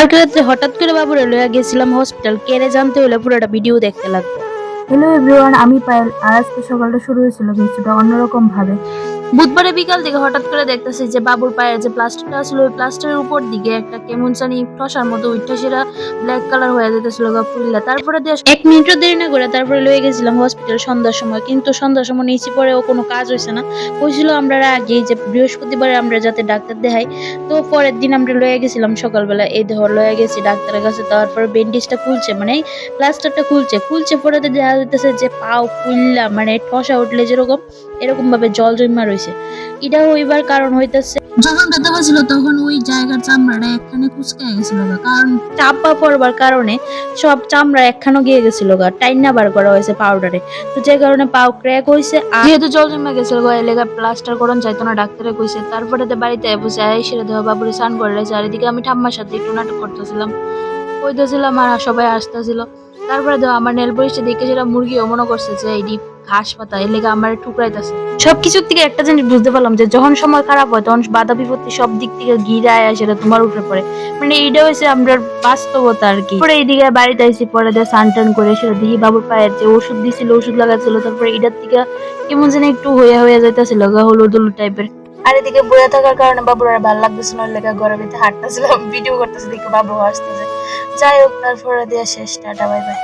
কালকে রাত্রে হঠাৎ করে বাবুরে লইয়া গেছিলাম হসপিটাল, কেড়ে জানতে হলে পুরোটা ভিডিও দেখতে লাগবে। হ্যালো এভরিওয়ান, আমি পায়েল। আর আজকে সকালটা শুরু হয়েছিল কিছুটা অন্যরকম ভাবে। বুধবারে বিকাল দিকে হঠাৎ করে দেখতেছি যে বাবুর পায়ের যে প্লাস্টারটা ছিল ওই প্লাস্টারের উপর দিকে একটা কেমন জানি ঠসার মতো উইঠা সেরা ব্ল্যাক কালার হয়ে যেতেছিল গা ফুললা। তারপরে দিয়ে 1 মিনিটও দেরি না করে তারপরে লয়ে গেছিলাম হসপিটাল সন্ধ্যার সময়, কিন্তু সন্ধ্যার সময় নিচে পরেও কোনো কাজ হয়েছে না। কইছিল আমরা আগে যে বৃহস্পতিবারে আমরা যাতে ডাক্তার দেখাই, তো পরের দিন আমরা লয়ে গেছিলাম সকালবেলা। এই দেহ লয়ে গেছি ডাক্তারের কাছে, তারপরে ব্যান্ডেজটা খুলছে, মানে প্লাস্টারটা খুলছে পরে দেখা যাইতেছে যে পাও ফুললা, মানে ঠসা উঠলে যেরকম এরকম ভাবে জল জমা রয়েছে। এটা হইবার কারণ হইতেছে যখন ব্যথা পাচ্ছিল তখন ওই জায়গার চামড়াটা একখানে কুচকে গেছিল গা, কারণ চাপা পড়বার কারণে সব চামড়া একখানে গিয়ে গেছিল গা, টাইনা বার করা হয়েছে পাউডারে। তো যে কারণে পাও ক্র্যাক হয়েছে, আর যেহেতু জল জমা গেছিল গা এলাকা প্লাস্টার করন যাইতো না, ডাক্তারে কইছে। তারপরে তো বাড়িতে বসে সেরে দেওয়া বাবুরে স্নান করে রেছে, আর এদিকে আমি ঠাম্মার সাথে একটু নাটক করতেছিলাম, কইতেছিলাম আর সবাই আসতেছিল। তারপরে তো আমার নেল পলিশটা দেখে সেটা মুরগিও মনে করছে যে এইটি ঘাস পাতা, এর লেগে আমার ঠুকরাইতেছে। সবকিছুর থেকে একটা জিনিস বুঝতে পারলাম যে যখন সময় খারাপ হয় তখন বাধা বিপত্তি সব দিক থেকে ঘিরায় সেটা তোমার উপরে পড়ে, মানে এইটা হচ্ছে আমরা বাস্তবতা আর কি। পরে এইদিকে বাড়িতে আইসি, পরে দিয়ে স্নান টান করে সেটা দেখি বাবুর পায়ের যে ওষুধ দিছিল, ওষুধ লাগাচ্ছিল, তারপরে এটার থেকে কেমন যেন একটু হয়ে যাইতেছিল গা, হলুদ হলুদ টাইপের। আর এদিকে বইয়া থাকার কারণে বাবুর আর ভালো লাগতেছিল না, লেগে ঘরের ভিতরে হাঁটতেছিলাম, ভিডিও করতেছে, দেখে বাবু আসতেছে। যাই হোক, তারপরে দিয়ে শেষ, টাটা বাই বাই।